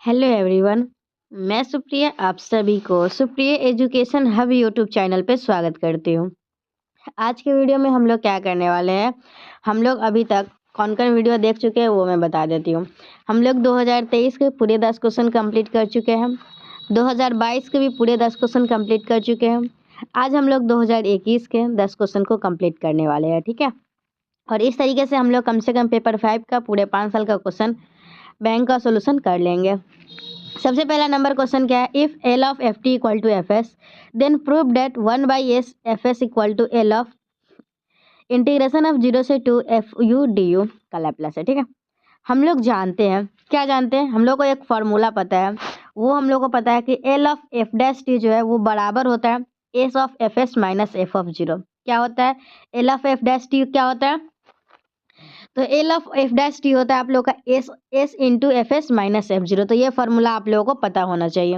Hello everyone. मैं सुप्रिया आप सभी को Supriya education hub YouTube channel पे स्वागत करती हूँ। आज के वीडियो में हम लोग क्या करने वाले हैं, हम लोग अभी तक कौन कौन वीडियो देख चुके हैं वो मैं बता देती हूँ। हम लोग 2023 के पूरे 10 क्वेश्चन कंप्लीट कर चुके हैं, 2022 के भी पूरे 10 क्वेश्चन कंप्लीट कर चुके हैं। आज हम लोग 2021 के 10 क्वेश्चन को कंप्लीट करने वाले हैं, ठीक है। और इस तरीके से हम लोग कम से कम पेपर 5 का पूरे 5 साल का क्वेश्चन बैंक का सोल्यूशन कर लेंगे। सबसे पहला नंबर क्वेश्चन क्या है, if L of F T equal to F S then prove that 1/s F S equal to L of integration of 0 से 2 एफ यू डी यू का लैप्लास है, ठीक है। हम लोग जानते हैं, क्या जानते हैं, हम लोग को एक फॉर्मूला पता है, वो हम लोग को पता है कि L of F dash T जो है वो बराबर होता है S of F S minus F of zero. क्या होता है, L of F dash T क्या होता है, तो L of F dash T होता है आप लोगों का S S into F S minus F zero. तो ये फॉर्मूला आप लोगों को पता होना चाहिए।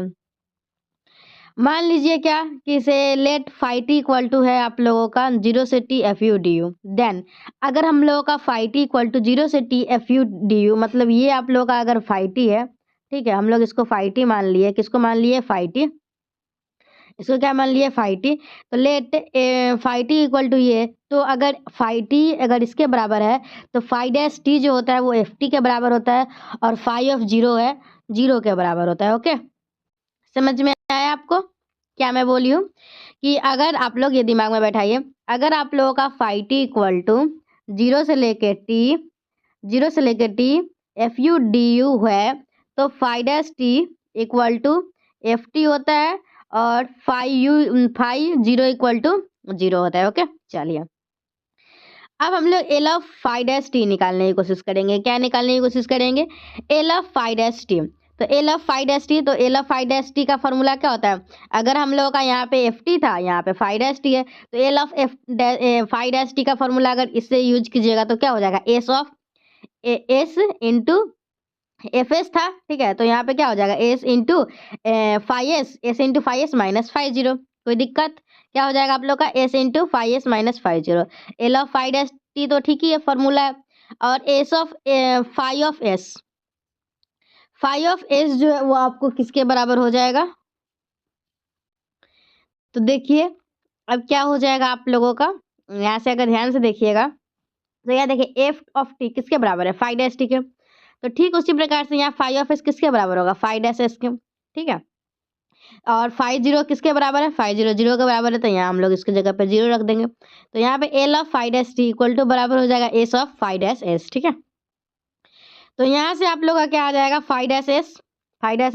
मान लीजिए क्या कि से let phi T equal to है आप लोगों का 0 से T F U D U. Then अगर हम लोगों का फाई टी इक्वल टू 0 से T F U D you, मतलब ये आप लोगों का अगर फाई टी है, ठीक है, हम लोग इसको फाई टी मान लिए, किसको मान लिए, फाई टी, इसको क्या मान लिए, फाई टी। तो let phi T equal to ये, तो अगर फाई टी अगर इसके बराबर है तो फाई डैश टी जो होता है वो एफ टी के बराबर होता है, और फाई ऑफ जीरो है जीरो के बराबर होता है। ओके, समझ में आया आपको क्या मैं बोली हूँ, कि अगर आप लोग ये दिमाग में बैठाइए, अगर आप लोगों का phi T equal to zero से लेके T F U D U है, तो phi dash T equal to F T होता है, और phi zero equal to zero होता है। ओके, चलिए अब हम लोग L of phi dash T निकालने की कोशिश करेंगे। क्या निकालने की कोशिश करेंगे, L of phi dash T. तो L of phi dash T, तो L of phi dash T का फॉर्मूला क्या होता है, अगर हम लोगों का यहाँ पे एफ टी था, यहाँ पे फाई डैश टी है, तो L of F phi dash T का फॉर्मूला अगर इससे यूज कीजिएगा तो क्या हो जाएगा, S of S into F S था, ठीक है, तो यहाँ पे क्या हो जाएगा, S into phi S into phi S minus phi zero. कोई दिक्कत, क्या हो जाएगा आप लोग का, S into phi S minus phi zero. L of phi dash T तो ठीक ही है फॉर्मूला है, और S of phi of S जो है वो आपको किसके बराबर हो जाएगा, तो देखिए अब क्या हो जाएगा आप लोगों का, यहाँ से अगर ध्यान से देखिएगा तो यहाँ देखिए एफ ऑफ टी किसके बराबर है, फाई डैश टी के। तो ठीक उसी प्रकार से यहाँ फाई ऑफ एस किसके बराबर होगा, फाई डैश एस के, ठीक है। और फाई जीरो किसके बराबर है, फाई जीरो जीरो के बराबर है, तो यहाँ हम लोग इसकी जगह पे जीरो रख देंगे। तो यहाँ पे L of phi dash T equal to बराबर हो जाएगा S of phi dash S, ठीक है। तो यहाँ से आप लोग का क्या आ जाएगा, फाई डैश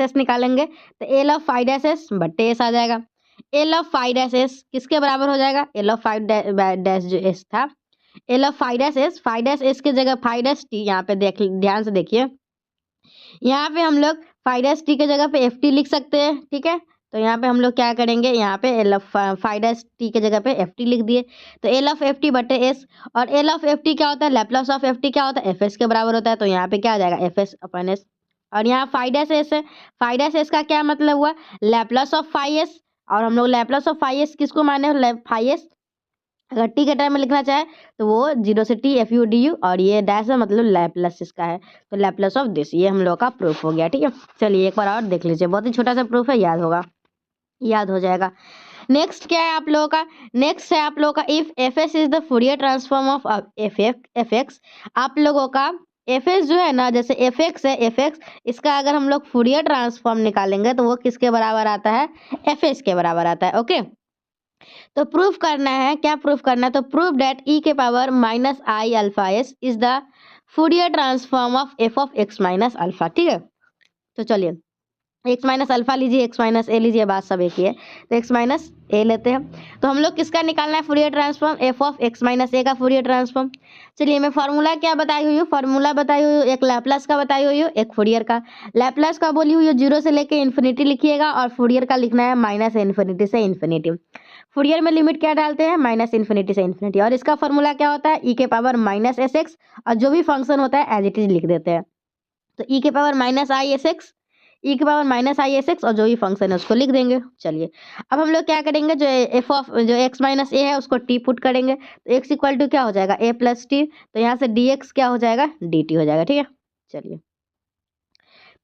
एस निकालेंगे तो L of phi dash S बट्टे एस आ जाएगा। L of phi dash S किसके बराबर हो जाएगा, एल ऑफ फाई डैश जो एस था, L of phi dash S की जगह फाई डैश टी, यहाँ पे देख ध्यान से देखिए, यहाँ पे हम लोग फाई डैश टी के जगह पे एफ टी लिख सकते हैं, ठीक है। तो यहाँ पे हम लोग क्या करेंगे, यहाँ पे L of phi dash T के जगह पे एफ टी लिख दिए, तो एल ऑफ एफ टी बटे एस, और एल ऑफ एफ टी क्या होता है, लैप्लास ऑफ एफ टी क्या होता है, एफ एस के बराबर होता है, तो यहाँ पे क्या आ जाएगा, एफ एस अपन एस। और यहाँ फाई डैश एस है, फाई डैश एस का क्या मतलब हुआ, लैप्लास ऑफ फाई एस, और हम लोग लैप्लास ऑफ फाई एस किसको माने, फाई एस अगर टी के टर्म में लिखना चाहे तो वो जीरो से T F U D you, और ये डैश है मतलब लैप्लास इसका है, तो लैप्लास ऑफ दिस, ये हम लोग का प्रूफ हो गया, ठीक है। चलिए एक बार और देख लीजिए, बहुत ही छोटा सा प्रूफ है, याद होगा, याद हो जाएगा। नेक्स्ट क्या है आप लोगों का, नेक्स्ट है आप लोगों का if F S is the Fourier transform of F x. आप लोगों का एफ एस जो है ना, जैसे एफ एक्स है, एफ एक्स इसका अगर हम लोग फूरियर ट्रांसफॉर्म निकालेंगे तो वो किसके बराबर आता है, एफ एस के बराबर आता है। ओके, तो प्रूफ करना है, क्या प्रूफ करना है, तो प्रूफ डेट ई के power minus I alpha S is the Fourier transform of F of X minus alpha, ठीक है। तो चलिए एक्स माइनस अल्फा लीजिए, एक्स माइनस ए लीजिए, बात सब एक ही है, तो एक्स माइनस ए लेते हैं। तो हम लोग किसका निकालना है, Fourier transform F of X minus A का फूरियर ट्रांसफॉर्म। चलिए मैं फार्मूला क्या बताई हुई हूँ, फार्मूला बताई हुई हूँ, एक लैप्लास का बताई हुई हूँ, एक फूरियर का। लैप्लास का बोली हुई है जीरो से लेके इन्फिनिटी लिखिएगा, और फूरियर का लिखना है माइनस इन्फिनिटी से इन्फिनिटी। फूरियर में लिमिट क्या डालते हैं, माइनस इन्फिनिटी से इन्फिनिटी, और इसका फॉर्मूला क्या होता है, ई के पावर माइनस एस एक्स, और जो भी फंक्शन होता है एज इट इज लिख देते हैं। तो ई के power minus I S X, E के power minus I S X, और जो भी फंक्शन है उसको लिख देंगे। चलिए अब हम लोग क्या करेंगे, जो एफ ऑफ जो एक्स माइनस ए है उसको टी पुट करेंगे, तो एक्स इक्वल टू क्या हो जाएगा, ए प्लस टी, तो यहाँ से डी एक्स क्या हो जाएगा, डी टी हो जाएगा, ठीक है। चलिए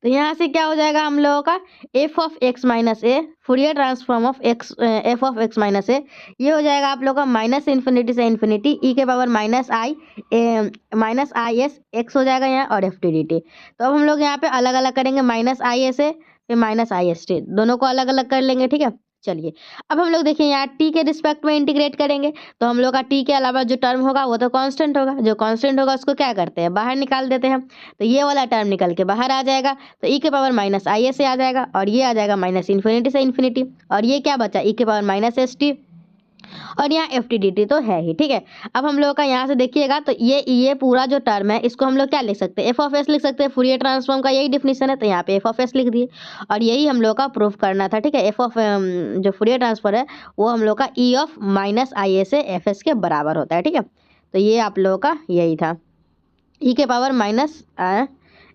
तो यहाँ से क्या हो जाएगा हम लोगों का F of X minus A, Fourier transform of X F of X minus A, ये हो जाएगा आप लोगों का माइनस इन्फिनिटी से इन्फिनिटी ई के power minus I S X हो जाएगा यहाँ, और एफ टी डी टी। तो अब हम लोग यहाँ पे अलग अलग करेंगे, माइनस आई एस ए फिर माइनस आई एस टी, दोनों को अलग अलग कर लेंगे, ठीक है। चलिए अब हम लोग देखिए यहाँ टी के रिस्पेक्ट में इंटीग्रेट करेंगे, तो हम लोग का टी के अलावा जो टर्म होगा वो तो कांस्टेंट होगा, जो कांस्टेंट होगा उसको क्या करते हैं, बाहर निकाल देते हैं। तो ये वाला टर्म निकल के बाहर आ जाएगा, तो ई के पावर माइनस आई एस से आ जाएगा, और ये आ जाएगा माइनस इन्फिनिटी से इन्फिनिटी, और ये क्या बचा ई के पावर माइनस एस टी, और यहाँ एफ टी डी टी तो है ही, ठीक है। अब हम लोग का यहाँ से देखिएगा तो ये पूरा जो टर्म है इसको हम लोग क्या लिख सकते हैं, एफ ऑफ एस लिख सकते हैं, फूरियर ट्रांसफॉर्म का यही डिफिनेशन है, तो यहाँ पे एफ ऑफ एस लिख दिए, और यही हम लोग का प्रूफ करना था, ठीक है। एफ ऑफ जो फूरियर ट्रांसफॉर्म है वो हम लोग का ई ऑफ माइनस आई एस से एफ एस के बराबर होता है, ठीक है। तो ये आप लोगों का यही था, ई के पावर माइनस,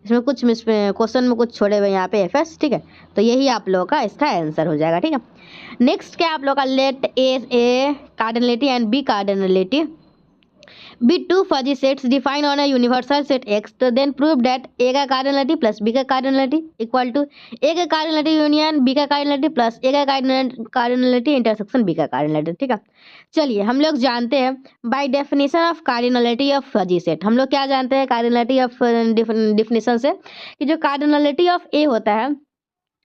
इसमें कुछ क्वेश्चन में कुछ छोड़े हुए यहाँ पे एफ एस, ठीक है। तो यही आप लोगों का इसका आंसर हो जाएगा, ठीक है। नेक्स्ट क्या आप लोग का, let A cardinality and B cardinality be two fuzzy sets define on a universal set X, तो देन प्रूव दैट ए का कार्डिनलिटी प्लस बी का कार्डिनलिटी इक्वल टू ए का कार्डिनलिटी यूनियन बी का cardinality plus A का cardinality intersection B का cardinality, ठीक है। चलिए हम लोग जानते हैं by definition of cardinality of fuzzy set, हम लोग क्या जानते हैं कार्डिनलिटी ऑफ डिफिनेशन से, कि जो कार्डिनलिटी ऑफ ए होता है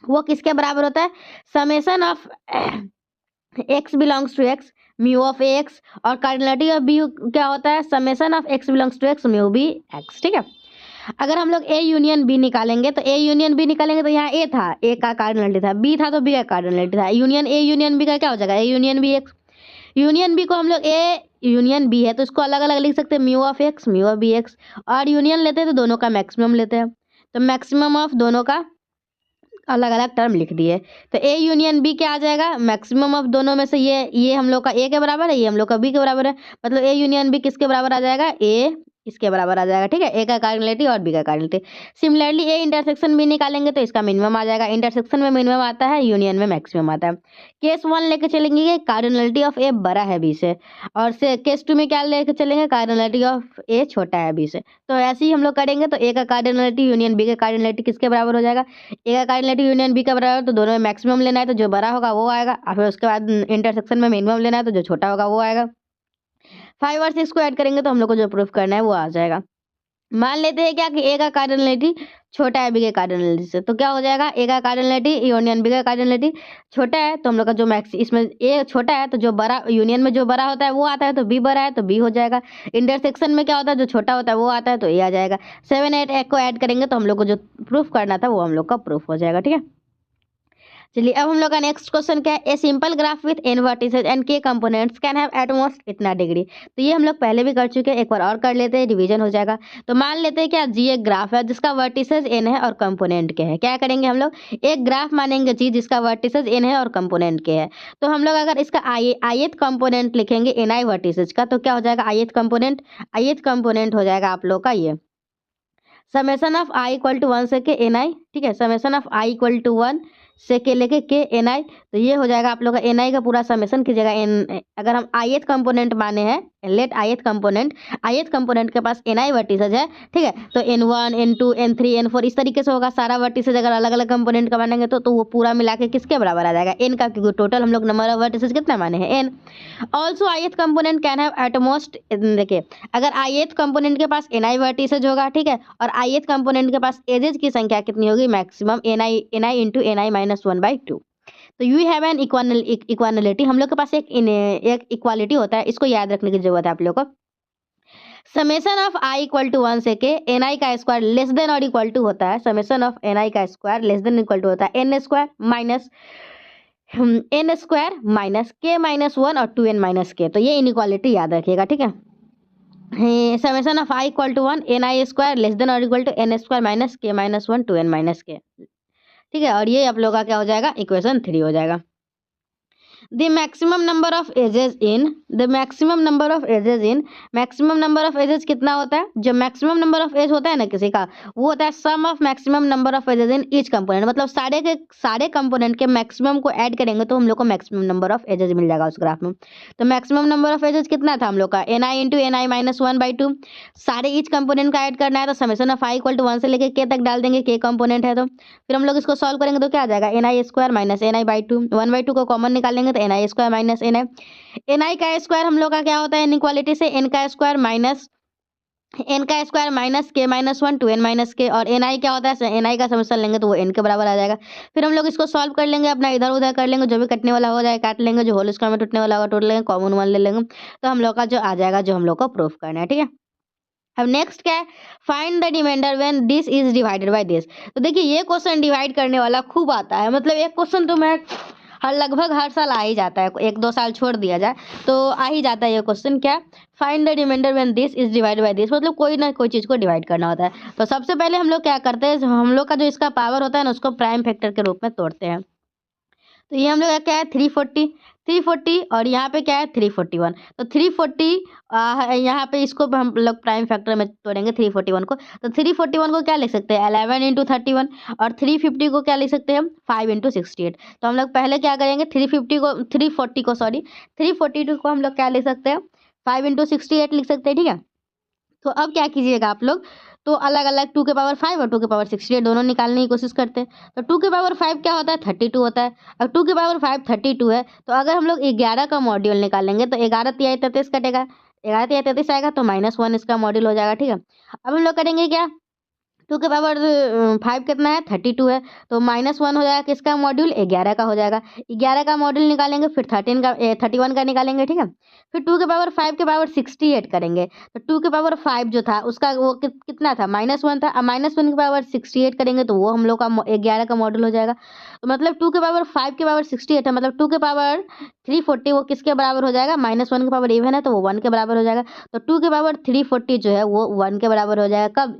वो किसके बराबर होता है, summation of X belongs to X mu of X, और कार्डिनलिटी ऑफ बी क्या होता है, summation of X belongs to X mu B X, ठीक है। अगर हम लोग ए यूनियन बी निकालेंगे, तो ए यूनियन बी निकालेंगे तो यहाँ ए था, ए का कार्डिनलिटी था, बी था तो बी का कार्डिनलिटी था, यूनियन ए यूनियन बी का क्या हो जाएगा, A union B X. Union B को हम लोग ए यूनियन बी है तो इसको अलग अलग लिख सकते हैं, mu of X mu of B X, और यूनियन लेते हैं तो दोनों का मैक्सिमम लेते हैं, तो मैक्सिमम ऑफ दोनों का अलग अलग टर्म लिख दिए। तो ए यूनियन बी क्या आ जाएगा, मैक्सिमम ऑफ दोनों में से ये हम लोग का ए के बराबर है, ये हम लोग का बी के बराबर है, मतलब ए यूनियन बी किसके बराबर आ जाएगा, ए इसके बराबर आ जाएगा, ठीक है, ए का कार्डिनलिटी और बी का cardinality. Similarly A intersection B निकालेंगे तो इसका मिनिमम आ जाएगा, इंटरसेक्शन में मिनिमम आता है, यूनियन में मैक्सिमम आता है। केस 1 लेके चलेंगे कार्डिनलिटी ऑफ ए बड़ा है बी से, और से केस 2 में क्या लेके चलेंगे, कार्डिनलिटी ऑफ ए छोटा है बी से। तो ऐसे ही हम लोग करेंगे, तो ए का कार्डिनलिटी यूनियन बी का कार्डिनलिटी किसके बराबर हो जाएगा, ए का कार्डिनलिटी यूनियन बी का बराबर, तो दोनों में मैक्सिमम लेना है तो जो बड़ा होगा वो आएगा, और फिर उसके बाद इंटरसेक्शन में मिनिमम लेना है तो जो छोटा होगा वो आएगा। 5 और 6 को ऐड करेंगे तो हम लोग को जो प्रूफ करना है वो आ जाएगा। मान लेते हैं क्या कि ए का कार्डिनलिटी छोटा है बी के कार्डिनलिटी से, तो क्या हो जाएगा, ए का कार्डिनलिटी यूनियन बी का कार्डिनलिटी छोटा है, तो हम लोग का जो मैक्स इसमें ए छोटा है तो जो बड़ा यूनियन में जो बड़ा होता है वो आता है, तो बी बड़ा है तो बी हो जाएगा। इंटरसेक्शन में क्या होता है, जो छोटा होता है वो आता है तो ए आ जाएगा। 7 8 को ऐड करेंगे तो हम लोग को जो प्रूफ करना था वो हम लोग का प्रूफ हो जाएगा, ठीक है। चलिए अब हम लोग का नेक्स्ट क्वेश्चन क्या है, a simple graph with N vertices and K components can have at most इतना डिग्री, तो ये हम लोग पहले भी कर चुके हैं, एक बार और कर लेते हैं, रिवीजन हो जाएगा। तो मान लेते हैं क्या जी एक ग्राफ है जिसका वर्टिसेस एन है और कंपोनेंट के है, क्या करेंगे हम लोग, एक ग्राफ मानेंगे जी जिसका वर्टिसेस एन है और कंपोनेंट के है। तो हम लोग अगर इसका ith कंपोनेंट लिखेंगे एन आई वर्टिसेस का, तो क्या हो जाएगा ith कंपोनेंट हो जाएगा आप लोग का ये summation of I equal to 1 से के एन आई, ठीक है, summation of I equal to 1 से के लेके के एन आई, तो ये हो जाएगा आप लोग का एन आई का पूरा समेशन कीजिएगा एन, अगर हम ith कंपोनेंट माने हैं, लेट ith कंपोनेंट के पास एन आई वर्टिसेज है, ठीक है, तो n1 n2 n3 n4 इस तरीके से होगा सारा वर्टिसेज, अगर अलग अलग कंपोनेंट का मानेंगे तो वो पूरा मिला के किसके बराबर आ जाएगा, n का, क्योंकि टोटल हम लोग नंबर ऑफ वर्टिसेज कितना माने हैं n। Also ith component can have at most, देखिए अगर ith कंपोनेंट के पास ni वर्टिसेज होगा, ठीक है, और ith कंपोनेंट के पास एजेज की संख्या कितनी होगी, maximum ni into ni minus 1/2। तो यू हैव एन इक्वालिटी, हम लोग के पास एक इक्वालिटी होता है, इसको याद रखने की जरूरत है आप लोग को। Summation of I equal to 1 से के एन आई का स्क्वायर लेस देन और इक्वल टू होता है, समेशन ऑफ एन आई का square less than equal to होता है N square minus K minus 1 और 2n माइनस के, तो ये इनइक्वालिटी याद रखिएगा, ठीक है। Summation of I equal to 1 N I square less than और equal to N square minus K minus 1 2n minus K, ठीक है, और ये आप लोग का क्या हो जाएगा, इक्वेशन 3 हो जाएगा। The maximum number of edges in maximum number of edges कितना होता है? जो मैक्सिमम नंबर ऑफ एज होता है ना किसी का, वो होता है sum of maximum number of edges in each component. मतलब सारे के सारे कंपोनेंट के मैक्सिमम को ऐड करेंगे तो हम लोग को मैक्सिमम नंबर ऑफ एजेस मिल जाएगा उस ग्राफ में। तो मैक्सिमम नंबर ऑफ एजेस कितना था हम लोग का? N I into N I minus 1/2। सारे ईच कंपोनेंट का ऐड करना है तो summation of I equal to 1 से लेके के तक डाल देंगे, के कंपोनेंट है तो। फिर हम लोग इसको सॉल्व करेंगे तो क्या आ जाएगा? N I square minus N I by two, 1/2 को कॉमन निकालेंगे तो N I square minus N I का स्क्वायर हम लोग का क्या होता है इनइक्वालिटी से? एन का square minus K minus 1 to N minus के। और एन आई क्या होता है? एन आई का समेशन लेंगे तो वो एन के बराबर आ जाएगा। फिर हम लोग इसको सॉल्व कर लेंगे, अपना इधर उधर कर लेंगे, जो भी कटने वाला हो जाए काट लेंगे, जो होल स्क्वायर में टूटने वाला होगा टूट लेंगे, कॉमन वन ले लेंगे, तो हम लोग का जो आ जाएगा जो हम लोग को प्रूफ करना है। ठीक है, अब नेक्स्ट क्या है? Find the remainder when this is divided by this. तो देखिए ये क्वेश्चन डिवाइड करने वाला खूब आता है, मतलब एक क्वेश्चन तो मैं लगभग हर साल आ ही जाता है, 1-2 साल छोड़ दिया जाए तो आ ही जाता है ये क्वेश्चन। क्या? Find the remainder when this is divided by this, मतलब कोई ना कोई चीज को डिवाइड करना होता है। तो सबसे पहले हम लोग क्या करते हैं, हम लोग का जो इसका पावर होता है ना उसको प्राइम फैक्टर के रूप में तोड़ते हैं। तो ये हम लोग का क्या है? 340 और यहाँ पे क्या है? 341। तो 340 यहाँ पे इसको हम लोग प्राइम फैक्टर में तोड़ेंगे 341 को। तो 341 को क्या लिख सकते हैं? 11 इंटू 31। और 350 को क्या लिख सकते हैं हम? 5 इंटू 68। तो हम लोग पहले क्या करेंगे? 342 को हम लोग क्या लिख सकते हैं? 5 इंटू 68 लिख सकते हैं। ठीक है, तो अब क्या कीजिएगा आप लोग, तो अलग अलग 2 के पावर 5 और 2 के पावर 68 दोनों निकालने की कोशिश करते हैं। तो 2 के पावर 5 क्या होता है? 32 होता है। अब 2 के पावर 5 32 है, तो अगर हम लोग 11 का मॉड्यूल निकालेंगे तो 11 तिहाई 33 कटेगा, 11 तिहाई 33 आएगा तो -1 इसका मॉड्यूल हो जाएगा। ठीक है, अब हम लोग करेंगे क्या? 2 के पावर 5 कितना है? 32 है, तो -1 हो जाएगा किसका मॉड्यूल? 11 का हो जाएगा। 11 का मॉड्यूल निकालेंगे, फिर 31 का निकालेंगे। ठीक है, फिर 2 के पावर 5 के पावर 68 करेंगे। तो 2 के पावर 5 जो था उसका वो कितना था? -1 था। अब -1 के पावर 68 करेंगे तो वो हम लोग का 11 का मॉड्यूल हो जाएगा। तो मतलब 2 के पावर 5 के पावर 68 है, मतलब 2 के पावर 340 वो किसके बराबर हो जाएगा? -1 के पावर इवन है तो वो 1 के बराबर हो जाएगा। तो 2 के पावर 340 जो है वो 1 के बराबर हो जाएगा। कब?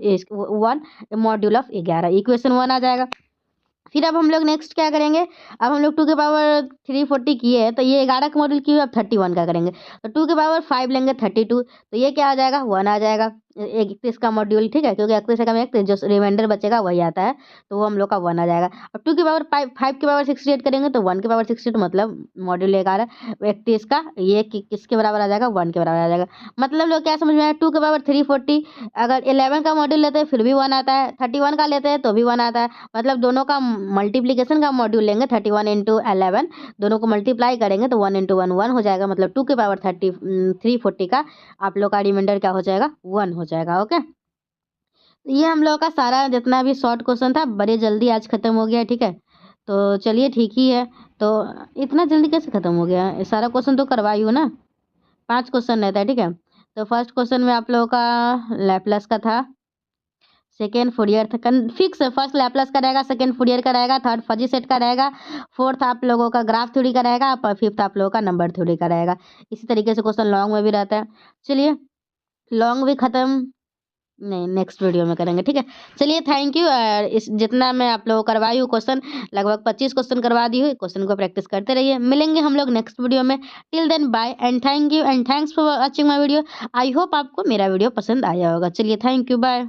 1 मॉड्यूल ऑफ 11, इक्वेशन 1 आ जाएगा। फिर अब हम लोग नेक्स्ट क्या करेंगे? अब हम लोग 2 के पावर 340 किए हैं तो ये 11 का मॉड्यूल किए, अब 31 का करेंगे। तो 2 के पावर 5 लेंगे 32, तो ये क्या आ जाएगा? 1 आ जाएगा। 31 का मॉड्यूल, ठीक है, क्योंकि 31 का 31 जो रिमाइंडर बचेगा वही आता है, तो वो हम लोग का 1 आ जाएगा। अब 2 के पावर 5 के पावर 68 करेंगे तो 1 के पावर 68 मतलब मॉड्यूल 11 31 का ये किसके बराबर आ जाएगा? 1 के बराबर आ जाएगा। मतलब लोग क्या समझ में आया? 2 के पावर 340 अगर 11 का मॉड्यूल लेते हैं फिर भी 1 आता है, 31 का लेते हैं तो भी 1 आता है। मतलब दोनों का मल्टीप्लिकेशन का मॉड्यूल लेंगे 31 इंटू 11, दोनों को मल्टीप्लाई करेंगे तो 1 इंटू 1 1 हो जाएगा। मतलब 2 के पावर 340 का आप लोग का रिमाइंडर क्या हो जाएगा? 1 हो जाएगा। ओके, तो ये हम लोग का सारा जितना भी शॉर्ट क्वेश्चन था बड़े जल्दी आज खत्म हो गया। ठीक है, तो चलिए ठीक ही है। तो इतना जल्दी कैसे खत्म हो गया? ये सारा क्वेश्चन तो करवाई हूँ ना, 5 क्वेश्चन रहता है। ठीक है, तो फर्स्ट क्वेश्चन में आप लोगों का लैपलास का था, सेकेंड फूरियर था, फिक्स है। फर्स्ट लैपलास का रहेगा, सेकेंड फूरियर का रहेगा, थर्ड फजी सेट का रहेगा, फोर्थ आप लोगों का ग्राफ थ्योरी का रहेगा, और फिफ्थ आप लोगों का नंबर थ्योरी का रहेगा। इसी तरीके से क्वेश्चन लॉन्ग में भी रहता है। चलिए लॉन्ग भी खत्म, नहीं नेक्स्ट वीडियो में करेंगे। ठीक है, चलिए थैंक यू। इस जितना मैं आप लोगों को करवाई हूँ क्वेश्चन, लगभग 25 क्वेश्चन करवा दी हूँ। क्वेश्चन को प्रैक्टिस करते रहिए, मिलेंगे हम लोग नेक्स्ट वीडियो में। Till then bye and thank you and thanks for watching my video. I hope आपको मेरा वीडियो पसंद आया होगा। चलिए थैंक यू, बाय।